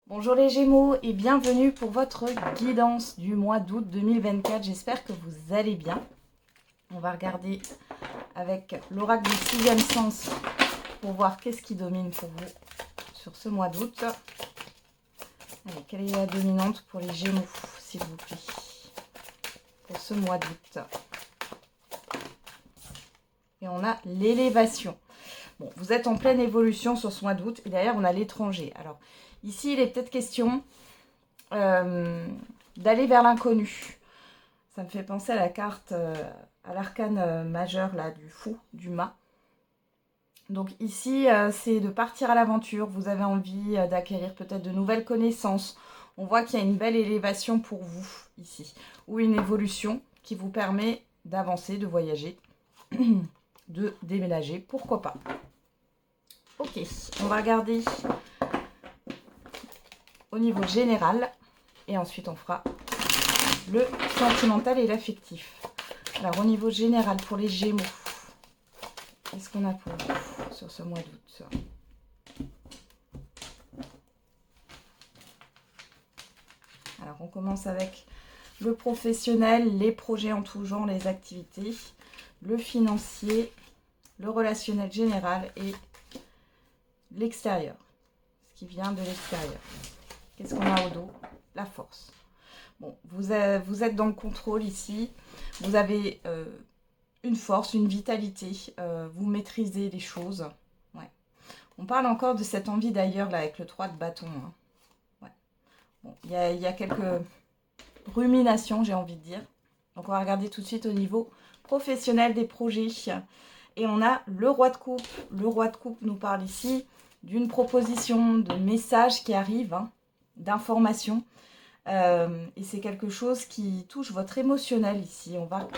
Bonjour les Gémeaux et bienvenue pour votre guidance du mois d'août 2024. J'espère que vous allez bien. On va regarder avec l'oracle du sixième sens pour voir qu'est-ce qui domine pour vous sur ce mois d'août. Allez, quelle est la dominante pour les Gémeaux, s'il vous plaît, pour ce mois d'août? Et on a l'élévation. Bon, vous êtes en pleine évolution sur ce mois d'août et derrière on a l'étranger. Alors ici il est peut-être question d'aller vers l'inconnu. Ça me fait penser à la carte, à l'arcane majeur là, du fou, du mât. Donc ici c'est de partir à l'aventure. Vous avez envie d'acquérir peut-être de nouvelles connaissances. On voit qu'il y a une belle élévation pour vous ici. Ou une évolution qui vous permet d'avancer, de voyager, de déménager, pourquoi pas. Ok, on va regarder au niveau général et ensuite on fera le sentimental et l'affectif. Alors au niveau général pour les Gémeaux, qu'est-ce qu'on a pour vous sur ce mois d'août? Alors on commence avec le professionnel, les projets en tout genre, les activités, le financier, le relationnel général et l'extérieur, ce qui vient de l'extérieur. Qu'est-ce qu'on a au dos? La force. Bon, vous êtes dans le contrôle ici. Vous avez une force, une vitalité. Vous maîtrisez les choses. Ouais. On parle encore de cette envie d'ailleurs là avec le 3 de bâton. Hein. Ouais. Bon, il y a quelques ruminations, j'ai envie de dire. Donc on va regarder tout de suite au niveau professionnel des projets. Et on a le roi de coupe. Le roi de coupe nous parle ici d'une proposition, de messages qui arrivent, hein, d'informations. Et c'est quelque chose qui touche votre émotionnel ici. On va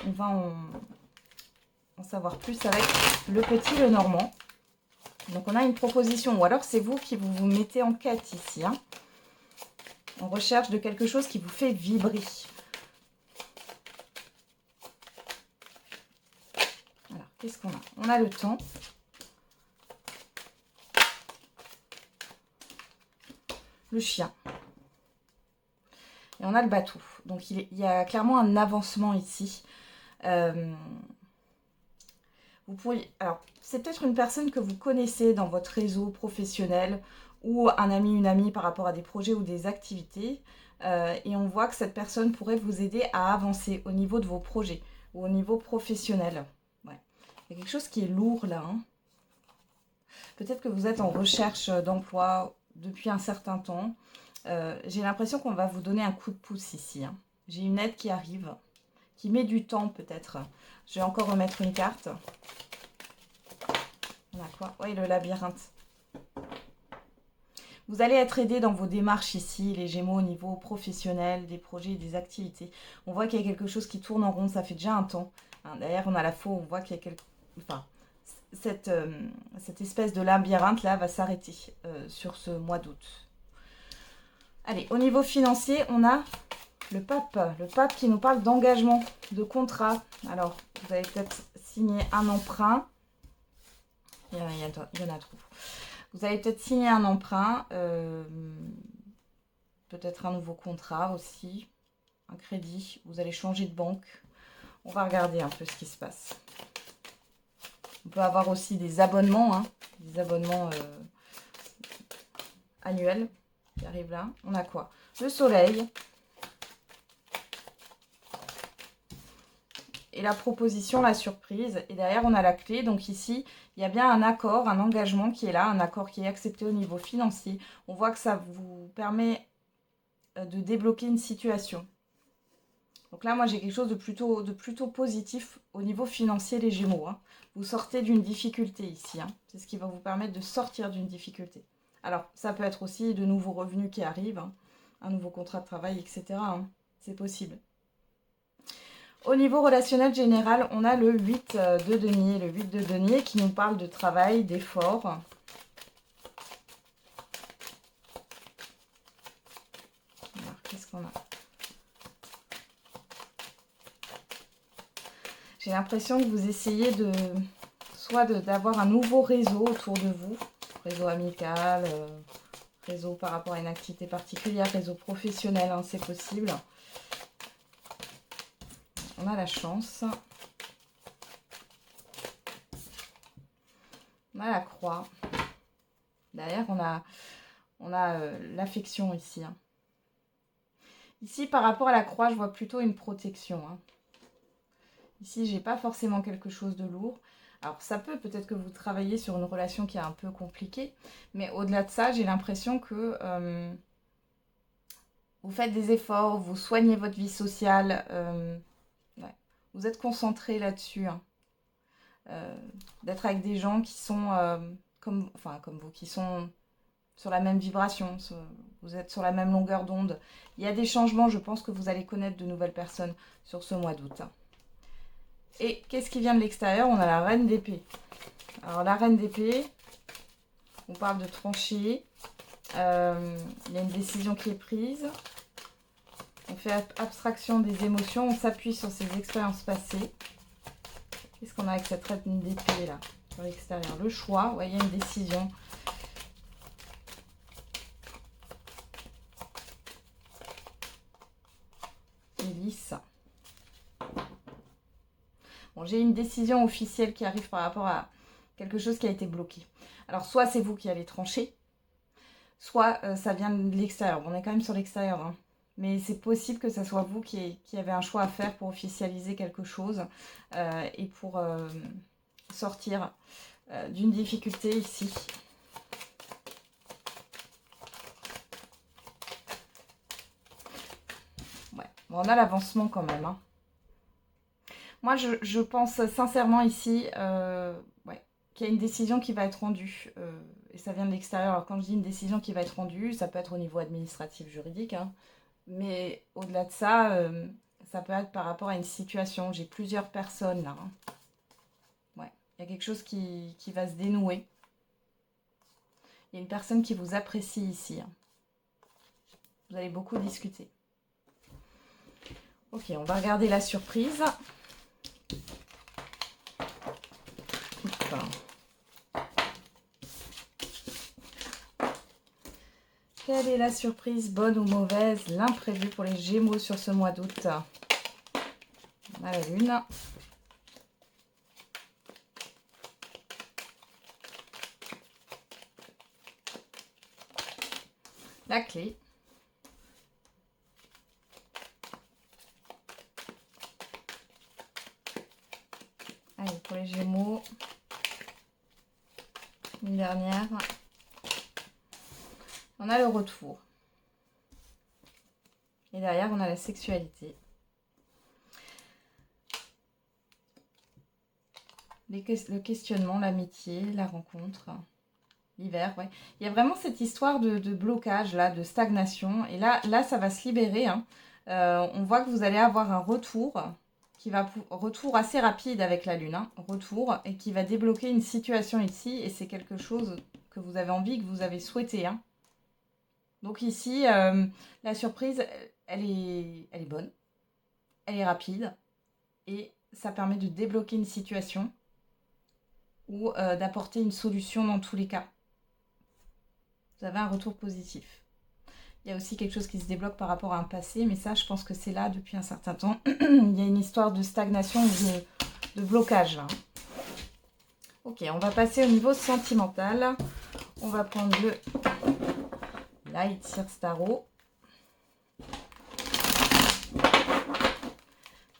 en savoir plus avec le petit Lenormand. Donc on a une proposition, ou alors c'est vous qui vous mettez en quête ici, hein, en recherche de quelque chose qui vous fait vibrer. Alors, qu'est-ce qu'on a? On a le temps. Le chien. Et on a le bateau. Donc il y a clairement un avancement ici. Vous pourriez, alors, c'est peut-être une personne que vous connaissez dans votre réseau professionnel ou un ami, une amie par rapport à des projets ou des activités. Et on voit que cette personne pourrait vous aider à avancer au niveau de vos projets ou au niveau professionnel. Ouais. Il y a quelque chose qui est lourd là. Hein. Peut-être que vous êtes en recherche d'emploi depuis un certain temps. J'ai l'impression qu'on va vous donner un coup de pouce ici. Hein. J'ai une aide qui arrive, qui met du temps peut-être. Je vais encore remettre une carte. On a quoi? Oui, le labyrinthe. Vous allez être aidé dans vos démarches ici, les Gémeaux, au niveau professionnel, des projets, des activités. On voit qu'il y a quelque chose qui tourne en rond, ça fait déjà un temps. Hein, d'ailleurs, on a la faux, on voit qu'il y a quelque... Enfin, cette espèce de labyrinthe là va s'arrêter sur ce mois d'août. Allez, au niveau financier, on a le pape qui nous parle d'engagement, de contrat. Alors, vous avez peut-être signé un emprunt. Il y en a trop. Vous avez peut-être signé un emprunt, peut-être un nouveau contrat aussi, un crédit. Vous allez changer de banque. On va regarder un peu ce qui se passe. On peut avoir aussi des abonnements, hein, des abonnements annuels qui arrivent là. On a quoi? Le soleil. Et la proposition, la surprise. Et derrière, on a la clé. Donc ici, il y a bien un accord, un engagement qui est là, un accord qui est accepté au niveau financier. On voit que ça vous permet de débloquer une situation. Donc là, moi, j'ai quelque chose de plutôt positif au niveau financier, les Gémeaux. Hein. Vous sortez d'une difficulté ici. Hein. C'est ce qui va vous permettre de sortir d'une difficulté. Alors, ça peut être aussi de nouveaux revenus qui arrivent, hein, un nouveau contrat de travail, etc. Hein. C'est possible. Au niveau relationnel général, on a le 8 de denier. Le 8 de denier qui nous parle de travail, d'effort. Alors, qu'est-ce qu'on a? J'ai l'impression que vous essayez soit d'avoir un nouveau réseau autour de vous. Réseau amical, Réseau par rapport à une activité particulière, réseau professionnel, hein, c'est possible. On a la chance. On a la croix. Derrière, on a l'affection ici. Hein. Ici, par rapport à la croix, je vois plutôt une protection. Hein. Ici, j'ai pas forcément quelque chose de lourd. Alors, ça peut-être que vous travaillez sur une relation qui est un peu compliquée. Mais au-delà de ça, j'ai l'impression que vous faites des efforts, vous soignez votre vie sociale. Ouais. Vous êtes concentré là-dessus. Hein. D'être avec des gens qui sont comme vous, qui sont sur la même vibration, vous êtes sur la même longueur d'onde. Il y a des changements, je pense que vous allez connaître de nouvelles personnes sur ce mois d'août. Et qu'est-ce qui vient de l'extérieur? On a la reine d'épée. Alors la reine d'épée, on parle de trancher. Il y a une décision qui est prise. On fait abstraction des émotions, on s'appuie sur ses expériences passées. Qu'est-ce qu'on a avec cette reine d'épée là, sur l'extérieur? Le choix, ouais, il y a une décision. Lys. Bon, j'ai une décision officielle qui arrive par rapport à quelque chose qui a été bloqué. Alors, soit c'est vous qui allez trancher, soit ça vient de l'extérieur. Bon, on est quand même sur l'extérieur, hein. Mais c'est possible que ce soit vous qui avez un choix à faire pour officialiser quelque chose et pour sortir d'une difficulté ici. Ouais. Bon, on a l'avancement quand même. Hein. Moi, je pense sincèrement ici ouais, qu'il y a une décision qui va être rendue. Et ça vient de l'extérieur. Alors, quand je dis une décision qui va être rendue, ça peut être au niveau administratif, juridique. Hein. Mais au-delà de ça, ça peut être par rapport à une situation. J'ai plusieurs personnes là. Hein. Ouais. Il y a quelque chose qui va se dénouer. Il y a une personne qui vous apprécie ici. Hein. Vous allez beaucoup discuter. Ok, on va regarder la surprise. Quelle est la surprise, bonne ou mauvaise, l'imprévu pour les Gémeaux sur ce mois d'août? On a la Lune. La clé. Allez, pour les Gémeaux, une dernière. On a le retour. Et derrière, on a la sexualité. Le questionnement, l'amitié, la rencontre, l'hiver, ouais. Il y a vraiment cette histoire de blocage, là, de stagnation. Et là ça va se libérer. Hein. On voit que vous allez avoir un retour retour assez rapide avec la Lune. Hein, retour, et qui va débloquer une situation ici. Et c'est quelque chose que vous avez envie, que vous avez souhaité. Hein. Donc ici, la surprise, elle est bonne, elle est rapide et ça permet de débloquer une situation ou d'apporter une solution dans tous les cas. Vous avez un retour positif. Il y a aussi quelque chose qui se débloque par rapport à un passé, mais ça, je pense que c'est là depuis un certain temps. Il y a une histoire de stagnation, de blocage. Là. Ok, on va passer au niveau sentimental. On va prendre le Light Circe Tarot.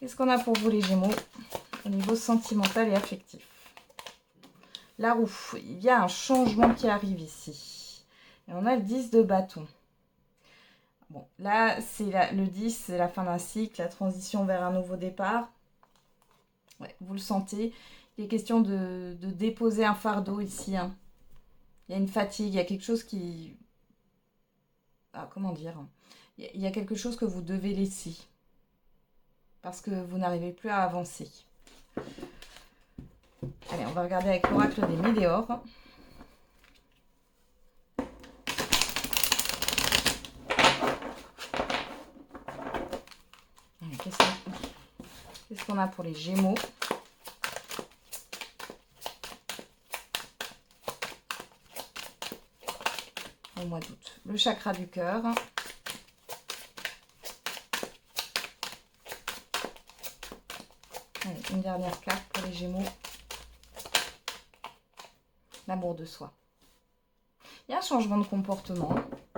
Qu'est-ce qu'on a pour vous les Gémeaux au niveau sentimental et affectif? La roue, il y a un changement qui arrive ici. Et on a le 10 de bâton. Bon, là, c'est le 10, c'est la fin d'un cycle, la transition vers un nouveau départ. Ouais, vous le sentez. Il est question de déposer un fardeau ici. Hein. Il y a une fatigue, il y a quelque chose qui... Ah, comment dire? Il y a quelque chose que vous devez laisser. Parce que vous n'arrivez plus à avancer. Allez, on va regarder avec l'oracle des Météores. Qu'est-ce qu'on a pour les Gémeaux? Au mois d'août. chakra du cœur. Allez, une dernière carte pour les Gémeaux. L'amour de soi. Il y a un changement de comportement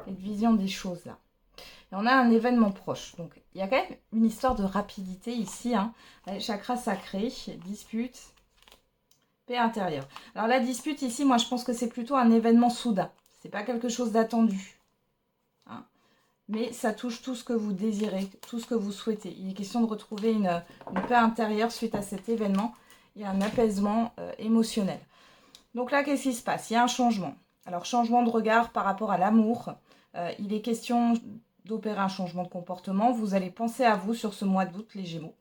et de vision des choses là. Et on a un événement proche. Donc, il y a quand même une histoire de rapidité ici. Hein. Chakra sacré, dispute, paix intérieure. Alors, la dispute ici, moi, je pense que c'est plutôt un événement soudain. C'est pas quelque chose d'attendu. Hein. Mais ça touche tout ce que vous désirez, tout ce que vous souhaitez. Il est question de retrouver une paix intérieure suite à cet événement. Il y a un apaisement émotionnel. Donc là, qu'est-ce qui se passe? Il y a un changement. Alors, changement de regard par rapport à l'amour. Il est question d'opérer un changement de comportement. Vous allez penser à vous sur ce mois d'août, les Gémeaux.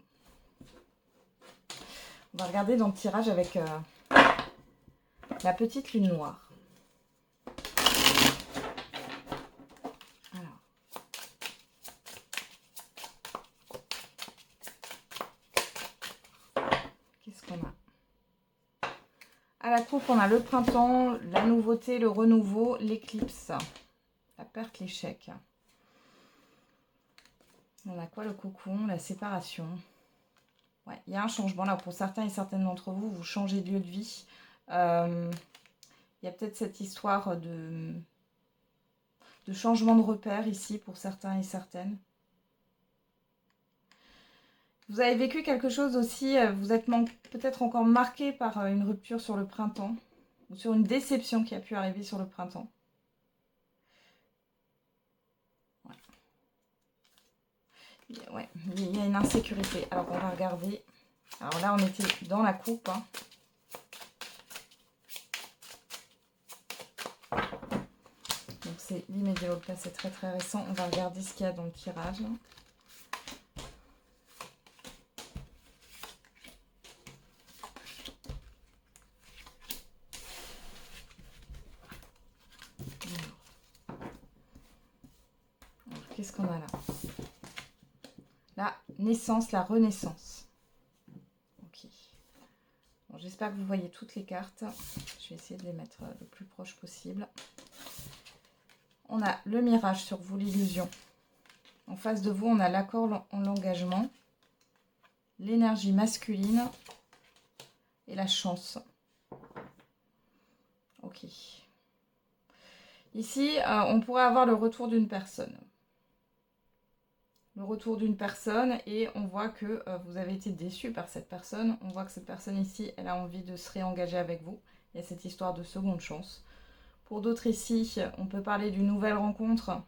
On va regarder dans le tirage avec la petite lune noire. Alors. Qu'est-ce qu'on a? À la coupe, on a le printemps, la nouveauté, le renouveau, l'éclipse, la perte, l'échec. On a quoi? Le cocon, la séparation. Ouais, il y a un changement là pour certains et certaines d'entre vous. Vous changez de lieu de vie. Il y a peut-être cette histoire de changement de repère ici pour certains et certaines. Vous avez vécu quelque chose aussi. Vous êtes peut-être encore marqué par une rupture sur le printemps. Ou sur une déception qui a pu arriver sur le printemps. Ouais, il y a une insécurité. Alors, on va regarder. Alors là, on était dans la coupe. Hein. Donc, c'est l'immédiat. Là, c'est très très récent. On va regarder ce qu'il y a dans le tirage. Qu'est-ce qu'on a là? La naissance, la renaissance. Ok. Bon, j'espère que vous voyez toutes les cartes. Je vais essayer de les mettre le plus proche possible. On a le mirage sur vous, l'illusion. En face de vous, on a l'accord en l'engagement, l'énergie masculine et la chance. Ok. Ici, on pourrait avoir le retour d'une personne. Le retour d'une personne et on voit que vous avez été déçu par cette personne. On voit que cette personne ici, elle a envie de se réengager avec vous. Il y a cette histoire de seconde chance. Pour d'autres ici, on peut parler d'une nouvelle rencontre.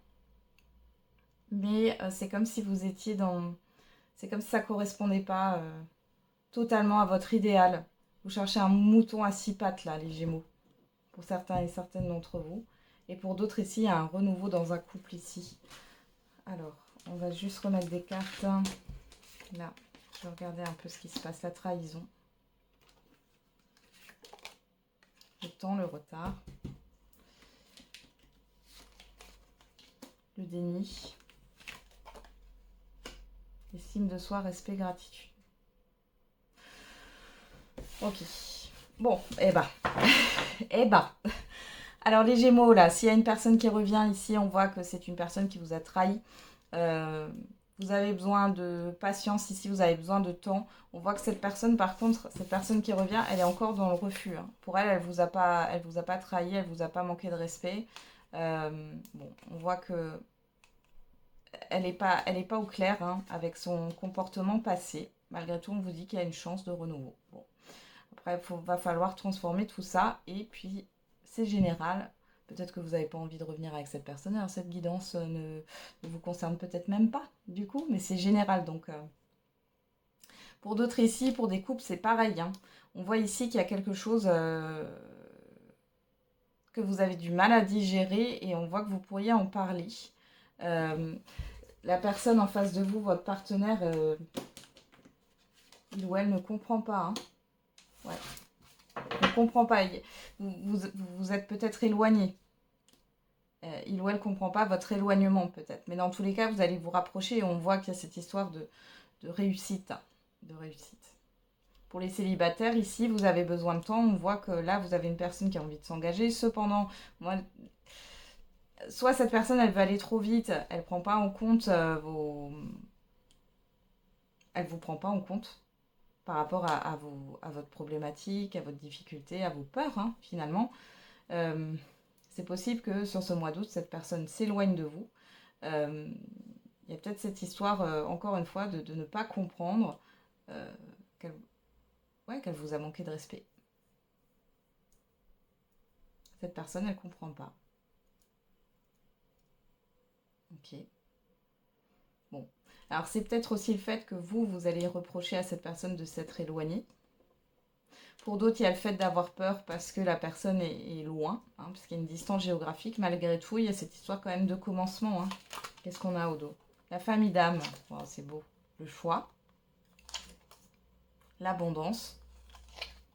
Mais c'est comme si vous étiez dans... C'est comme si ça ne correspondait pas totalement à votre idéal. Vous cherchez un mouton à 6 pattes là, les Gémeaux. Pour certains et certaines d'entre vous. Et pour d'autres ici, il y a un renouveau dans un couple ici. Alors... On va juste remettre des cartes. Là, je vais regarder un peu ce qui se passe. La trahison. Le temps, le retard. Le déni. Estime de soi, respect, gratitude. Ok. Bon, eh ben. Eh ben. Alors les Gémeaux, là, s'il y a une personne qui revient ici, on voit que c'est une personne qui vous a trahi. Vous avez besoin de patience ici, vous avez besoin de temps. On voit que cette personne, par contre, cette personne qui revient, elle est encore dans le refus. Hein. Pour elle, elle vous a pas trahi, elle vous a pas manqué de respect. Bon, on voit que elle est pas au clair hein, avec son comportement passé. Malgré tout, on vous dit qu'il y a une chance de renouveau. Bon. Après, va falloir transformer tout ça. Et puis, c'est général. Peut-être que vous n'avez pas envie de revenir avec cette personne. Alors, cette guidance ne vous concerne peut-être même pas, du coup. Mais c'est général, donc... Pour d'autres ici, pour des couples, c'est pareil. Hein. On voit ici qu'il y a quelque chose que vous avez du mal à digérer. Et on voit que vous pourriez en parler. La personne en face de vous, votre partenaire... il ou elle ne comprend pas. Hein. Ouais. Ne comprend pas. Vous êtes peut-être éloigné. Il ou elle ne comprend pas votre éloignement peut-être. Mais dans tous les cas, vous allez vous rapprocher et on voit qu'il y a cette histoire de réussite. Hein, de réussite. Pour les célibataires, ici, vous avez besoin de temps. On voit que là, vous avez une personne qui a envie de s'engager. Cependant, moi, soit cette personne, elle veut aller trop vite, elle prend pas en compte elle vous prend pas en compte par rapport à votre problématique, à votre difficulté, à vos peurs, hein, finalement. C'est possible que sur ce mois d'août, cette personne s'éloigne de vous. Il y a peut-être cette histoire, encore une fois, de ne pas comprendre qu'elle vous a manqué de respect. Cette personne, elle ne comprend pas. Ok. Bon. Alors, c'est peut-être aussi le fait que vous allez reprocher à cette personne de s'être éloignée. Pour d'autres, il y a le fait d'avoir peur parce que la personne est loin, hein, parce qu'il y a une distance géographique. Malgré tout, il y a cette histoire quand même de commencement. Hein. Qu'est-ce qu'on a au dos? La famille d'âme, wow, c'est beau. Le choix, l'abondance.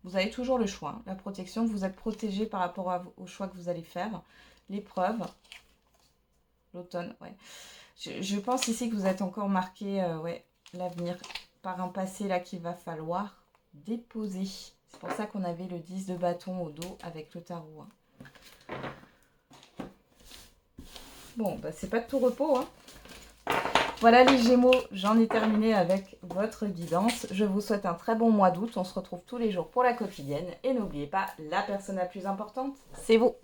Vous avez toujours le choix. Hein. La protection, vous êtes protégé par rapport au choix que vous allez faire. L'épreuve, l'automne, ouais. Je pense ici que vous êtes encore marqué, ouais, l'avenir par un passé là qu'il va falloir déposer. C'est pour ça qu'on avait le 10 de bâton au dos avec le tarot. Hein. Bon, bah c'est pas de tout repos. Hein. Voilà les Gémeaux, j'en ai terminé avec votre guidance. Je vous souhaite un très bon mois d'août. On se retrouve tous les jours pour la quotidienne. Et n'oubliez pas, la personne la plus importante, c'est vous.